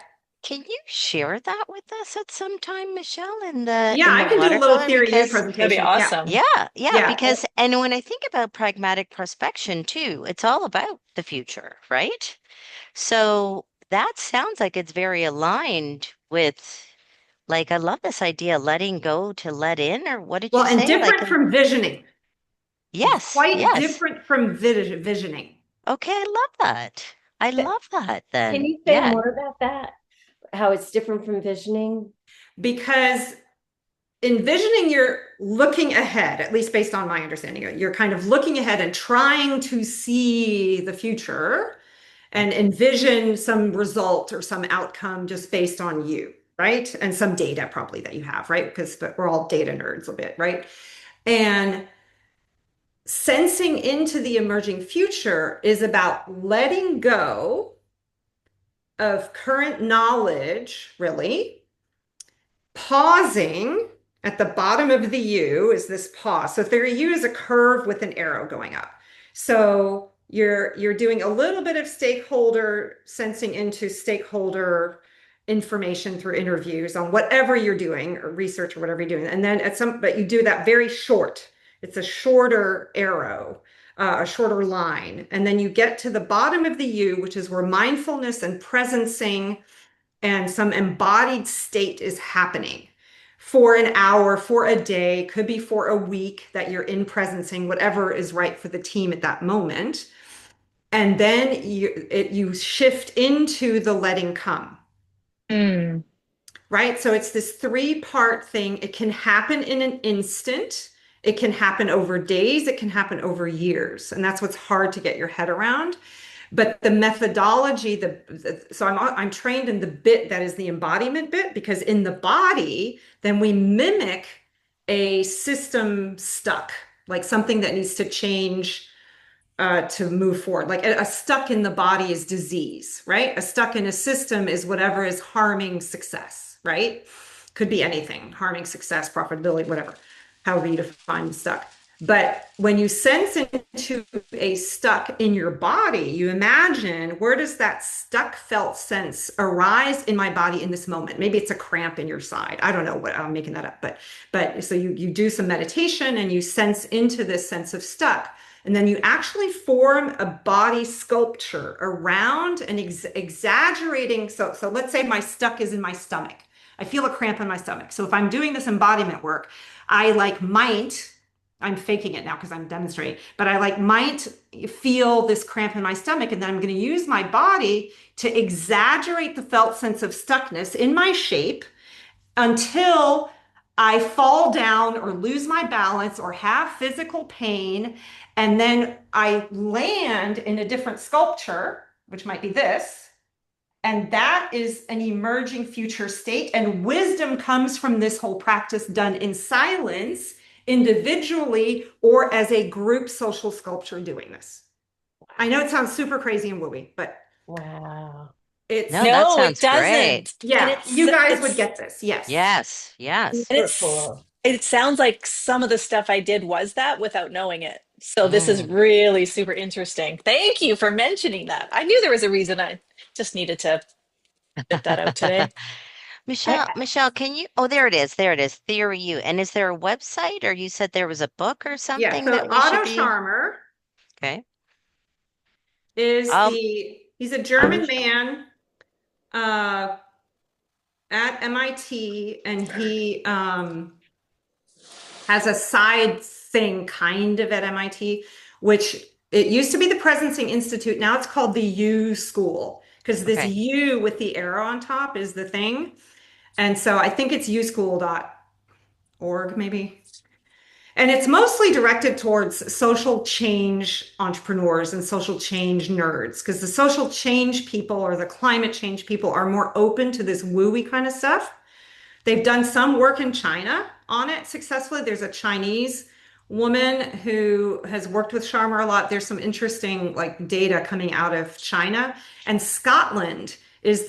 share that with us at some time, Michelle, Yeah, in I the can do a little watercolor? theory U Because That'd be presentation. Yeah. awesome. yeah, Yeah. because and when I think about pragmatic prospection too, it's all about the future, right? So that sounds like it's very aligned with like I love this idea, letting go to let in, or what did Well, you and say? different from visioning. It's Yes, quite yes. different from visioning Okay, I love that. I love that Can then. you say Yeah. more about that? How it's different from visioning? because envisioning, you're looking ahead, at least based on my understanding of it. You're kind of looking ahead and trying to see the future and envision some result or some outcome just based on you. right? And some data probably that you have, right? Because we're all data nerds a bit, right? And sensing into the emerging future is about letting go of current knowledge, really, pausing at the bottom of the U is this pause. So theory U is a curve with an arrow going up. So you're doing a little bit of stakeholder sensing into stakeholder information through interviews on whatever you're doing or research or whatever you're doing. And then but you do that very short. It's a shorter arrow, a shorter line. And then you get to the bottom of the U, which is where mindfulness and presencing and some embodied state is happening for an hour, for a day, could be for a week that you're in presencing, whatever is right for the team at that moment. And then you shift into the letting come, Mm. right? So it's this three-part thing. It can happen in an instant. It can happen over days. It can happen over years. And that's what's hard to get your head around. But the methodology, so I'm trained in the bit that is the embodiment bit, because in the body, then we mimic a system stuck, like something that needs to change to move forward. Like a stuck in the body is disease, right? A stuck in a system is whatever is harming success, right? Could be anything, harming success, profitability, whatever, however you define stuck. But when you sense into a stuck in your body, you imagine, where does that stuck felt sense arise in my body in this moment? Maybe it's a cramp in your side. I don't know what I'm making that up, but so you do some meditation and you sense into this sense of stuck. And then you actually form a body sculpture around and exaggerating. So let's say my stuck is in my stomach. I feel a cramp in my stomach. So if I'm doing this embodiment work, I'm faking it now because I'm demonstrating, but might feel this cramp in my stomach. And then I'm going to use my body to exaggerate the felt sense of stuckness in my shape until I fall down or lose my balance or have physical pain. And then I land in a different sculpture, which might be this. And that is an emerging future state. And wisdom comes from this whole practice done in silence, individually, or as a group social sculpture doing this. I know it sounds super crazy and wooey, but Wow. it's No, that No, it sounds great. doesn't. And yeah, you guys would get this. Yes. Yes, yes. and Super it's cool. it sounds like some of the stuff I did was that without knowing it. So this is Mm. really super interesting. Thank you for mentioning that. I knew there was a reason. I just needed to get that out today. I Michelle, oh, there it is. There it is. Theory U. And is there a website, or you said there was a book or Yeah. something So that we should Otto be? Scharmer Okay. is Um, he's a German man uh, at MIT, and he has a side thing kind of at MIT, which it used to be the Presencing Institute. Now it's called the U School, because this okay. U with the arrow on top is the thing. And so I think it's uschool.org, maybe. And it's mostly directed towards social change entrepreneurs and social change nerds, because the social change people or the climate change people are more open to this wooey kind of stuff. They've done some work in China on it successfully. There's a Chinese woman who has worked with Sharma a lot. There's some interesting data coming out of China. And Scotland is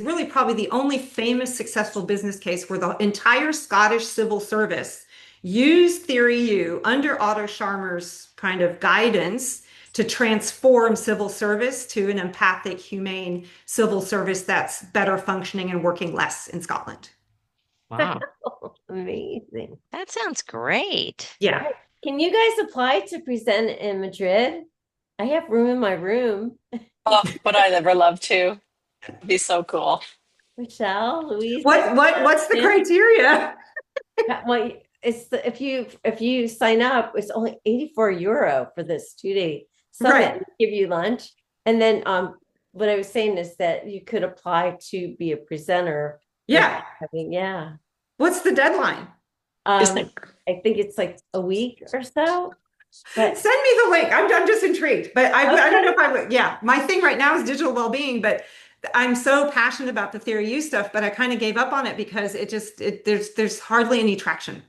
really probably the only famous successful business case where the entire Scottish civil service used Theory U under Otto Scharmer's kind of guidance to transform civil service to an empathic, humane civil service that's better functioning and working less in Scotland. Wow. amazing. That sounds great. Yeah. Can you guys apply to present in Madrid? I have room in my room. Oh, would I ever love to? It'd be so cool. Michelle, Louise, What's the criteria? well, if you sign up, it's only 84 euro for this 2-day summit. Right. Give you lunch. And then what I was saying is that you could apply to be a presenter. Yeah. Yeah. What's the deadline? Isn't it? I think it's like a week or so. But Send me the link. I'm just intrigued, but I don't know if I would. Yeah, my thing right now is digital well-being, but I'm so passionate about the theory U stuff, but I kind of gave up on it because there's hardly any traction.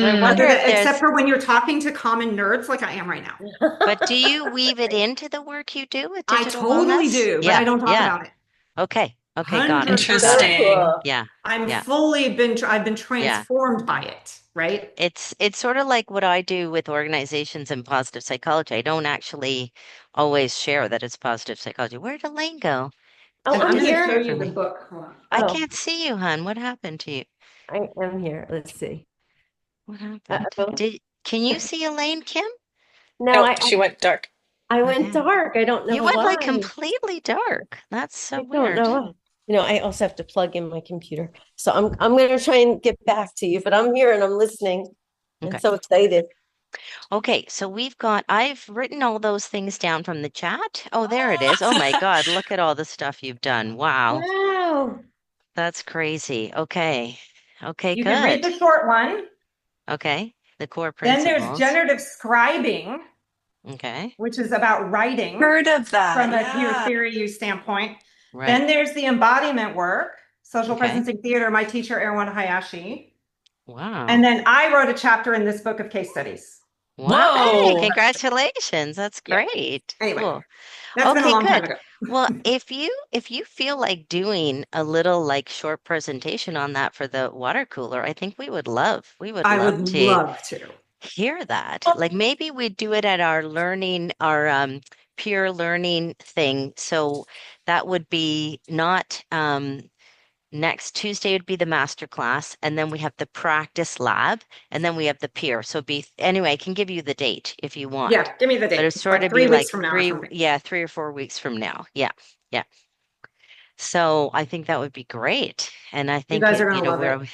So I wonder Mm. Other than if except there's, for when you're talking to common nerds like I am right now. but do you weave That's it great. into the work you do with I digital totally wellness? do, but I Yeah, don't talk yeah. about it. Okay, okay, got it, got So it. 100%. Interesting. cool. Yeah, I'm yeah, fully been I've been yeah. transformed by it, right? It's sort of like what I do with organizations and positive psychology. I don't actually always share that it's positive psychology. Where'd Elaine go? Oh, And She I'm I'm going to show here. disappeared you from the me. book. Hold on. I Oh, can't see you, hon. What happened to you? I am here. Let's see. What happened? Uh-oh. Can you see Elaine, Kim? No, Nope, she went dark. I went Okay. dark. I don't know You went like why. completely dark. That's so I don't weird. know why. I also have to plug in my computer. So I'm gonna try and get back to you, but I'm here and I'm listening and Okay. so excited. Okay, so I've written all those things down from the chat. Oh, there it is. Oh my God, look at all the stuff you've done. Wow. Wow. That's crazy. Okay. Okay, You can read good. the short one. Okay. The core Then there's principles. generative scribing, Okay. which is about writing Heard of that. from a pure Yeah. theory use standpoint. Right. Then there's the embodiment work, social Okay. presencing theater, my teacher, Erwan Hayashi. And Wow. then I wrote a chapter in this book of case studies. Wow. Hey, Whoa. congratulations. That's Yeah. great. Anyway, Cool. that's been a Okay, long time good. ago. Well, if you feel like doing a little like short presentation on that for the water cooler, I think we would I love would to love to. hear that. Like maybe we do it at our learning, our peer learning thing. So that would be not next Tuesday would be the master class, and then we have the practice lab, and then we have the peer. So be anyway, I can give you the date if you want. Yeah, give me the But it's date. sort Like of be 3 weeks like from now or something. 3 or 4 weeks from now. Yeah. Yeah. So I think that would be great. And I You think guys are it, gonna love it.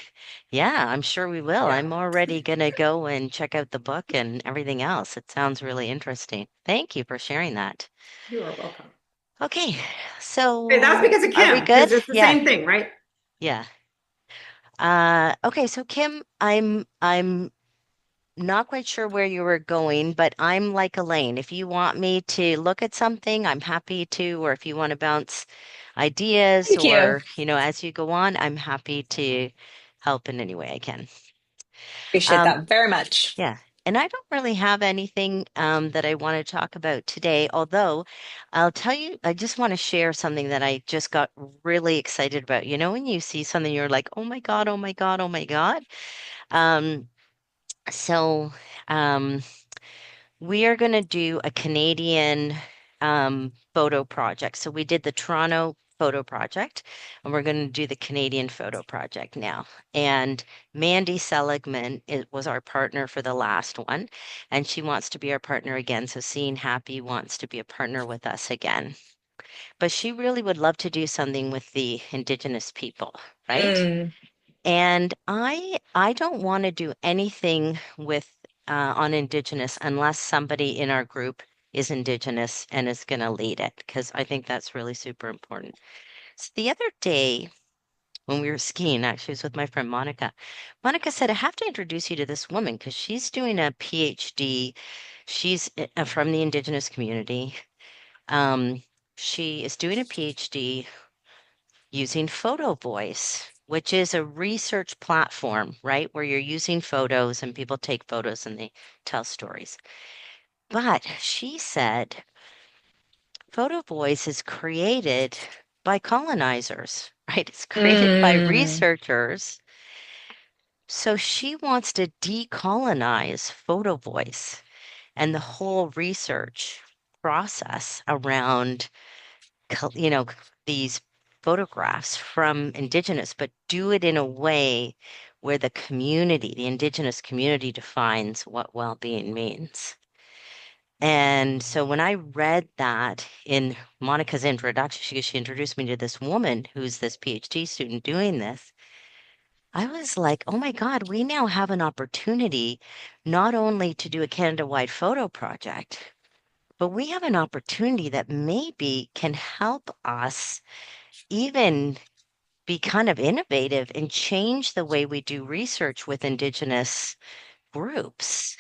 yeah, I'm sure we will. Yeah, I'm already gonna go and check out the book and everything else. It sounds really interesting. Thank you for sharing that. you are welcome. Okay, Okay, that's so because of are we Kim, good? because it's the Yeah, same thing, right? yeah. Okay, so Kim, I'm not quite sure where you were going, but I'm like Elaine. If you want me to look at something, I'm happy to, or if you want to bounce ideas Thank you. or, as you go on, I'm happy to help in any way I can. Appreciate Um, that very much. yeah. And I don't really have anything that I want to talk about today, although I'll tell you, I just want to share something that I just got really excited about. You know, when you see something, you're like, oh my God, oh my God, oh my God. Um, so um, we are going to do a Canadian photo project. So we did the Toronto photo project, and we're going to do the Canadian photo project now. And Mandy Seligman was our partner for the last one, and she wants to be our partner again. So Seeing Happy wants to be a partner with us again. But she really would love to do something with the Indigenous people, right? Mm. And I don't want to do anything with on Indigenous unless somebody in our group is Indigenous and is going to lead it, because I think that's really super important. So the other day when we were skiing, actually, it was with my friend Monica. Monica said, I have to introduce you to this woman because she's doing a PhD. She's from the Indigenous community. Um, she is doing a PhD using photo voice, which is a research platform, right? Where you're using photos and people take photos and they tell stories. But she said photo voice is created by colonizers, right? It's created by Mm. researchers. So she wants to decolonize photo voice and the whole research process around these photographs from Indigenous, but do it in a way where the community, the Indigenous community, defines what well-being means. And so when I read that in Monica's introduction, she introduced me to this woman who's this PhD student doing this. I was like, oh my God, we now have an opportunity not only to do a Canada-wide photo project, but we have an opportunity that maybe can help us even be kind of innovative and change the way we do research with Indigenous groups.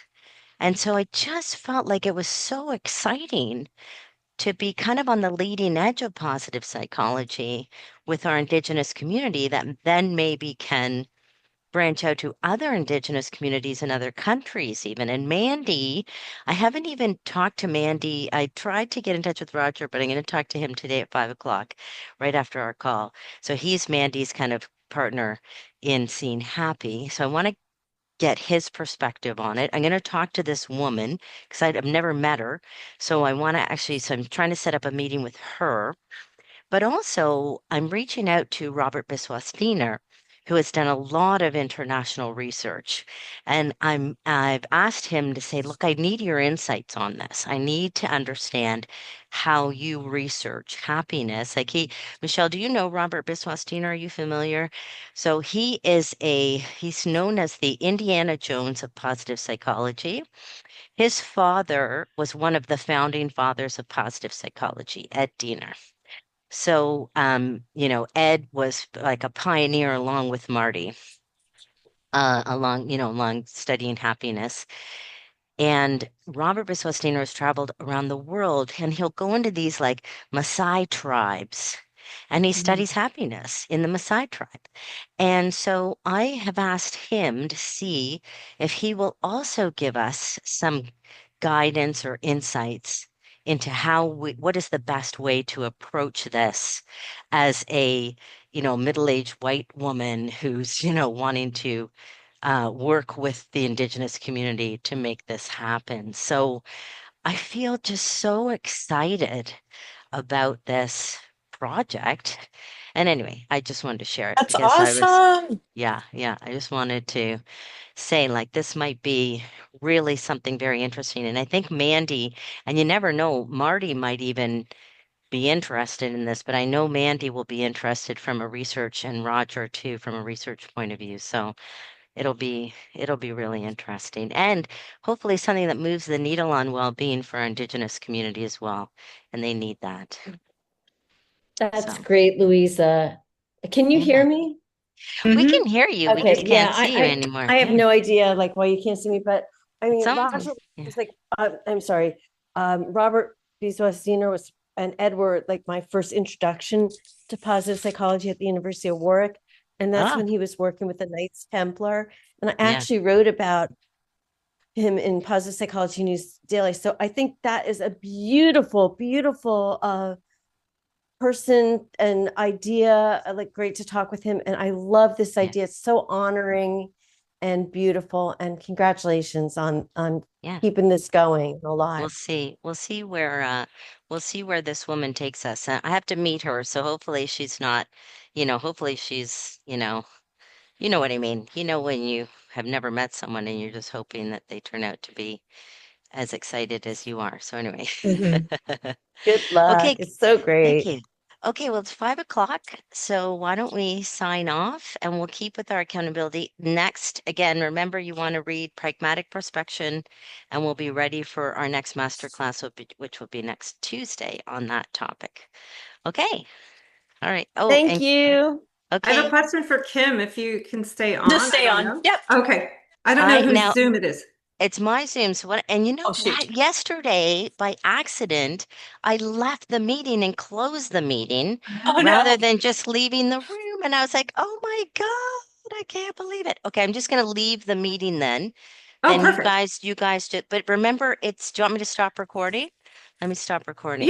And so I just felt like it was so exciting to be kind of on the leading edge of positive psychology with our Indigenous community that then maybe can branch out to other Indigenous communities in other countries, even. And Mandy, I haven't even talked to Mandy. I tried to get in touch with Roger, but I'm going to talk to him today at 5 o'clock, right after our call. So he's Mandy's kind of partner in Seeing Happy. So I want to get his perspective on it. I'm going to talk to this woman because I've never met her. So I want to actually, so I'm trying to set up a meeting with her, but also, I'm reaching out to Robert Biswas-Diener, who has done a lot of international research. And I've asked him to say, look, I need your insights on this. I need to understand how you research happiness. Michelle, do you know Robert Biswas-Diener? Are you familiar? So he's known as the Indiana Jones of positive psychology. His father was one of the founding fathers of positive psychology, Ed Diener. So, Ed was like a pioneer along with Marty, along studying happiness. And Robert Biswas-Diener has traveled around the world, and he'll go into these like Maasai tribes, and he Mhm. studies happiness in the Maasai tribe. And so I have asked him to see if he will also give us some guidance or insights into what is the best way to approach this as a, middle-aged white woman who's, wanting to work with the Indigenous community to make this happen. So I feel just so excited about this project. And anyway, I just wanted to share it That's because awesome. yeah, I just wanted to say like this might be really something very interesting. And I think Mandy, and you never know, Marty might even be interested in this, but I know Mandy will be interested from a research and Roger too from a research point of view. So it'll be really interesting and hopefully something that moves the needle on well-being for our Indigenous community as well. And they need that. That's So great, Louisa. Can you hear yeah. me? We Hmm. can hear you. We just Okay, yeah, can't see you anymore. I have Yeah. no idea like why you can't see me, but I It's mean, on. Roger Yeah. was like, I'm sorry, Robert Biswas-Diener was and Edward like my first introduction to positive psychology at the University of Warwick, and that's Oh, when he was working with the Knights Templar, and I yeah. actually wrote about him in Positive Psychology News Daily. So I think that is a beautiful, beautiful person and idea. Like great to talk with him. And I love this Yeah. idea. It's so honoring and beautiful. And congratulations on Yeah. keeping this going We'll alive. see. We'll see where this woman takes us. I have to meet her, so hopefully she's not, hopefully she's, you know what I mean. You know when you have never met someone and you're just hoping that they turn out to be as excited as you are. So anyway. Mhm. Good luck. Okay, It's so thank great. you. Okay, well, it's 5 o'clock, so why don't we sign off and we'll keep with our accountability. Next, again, remember you want to read Pragmatic Prospection, and we'll be ready for our next masterclass, which will be next Tuesday on that topic. Okay, all right. Oh, Thank and you. I have a okay. question for Kim, if you can stay Just on. I stay don't on. know. Yep. Okay. I don't know I whose now Zoom it is. It's my Zoom. So what, and you know Oh, shoot. what? Yesterday, by accident, I left the meeting and closed the meeting Oh, rather no. than just leaving the room. And I was like, oh my God, I can't believe it. Okay, I'm just gonna leave the meeting then. Oh, Then you perfect. guys, you guys do, but remember, do you want me to stop recording? Let me stop recording.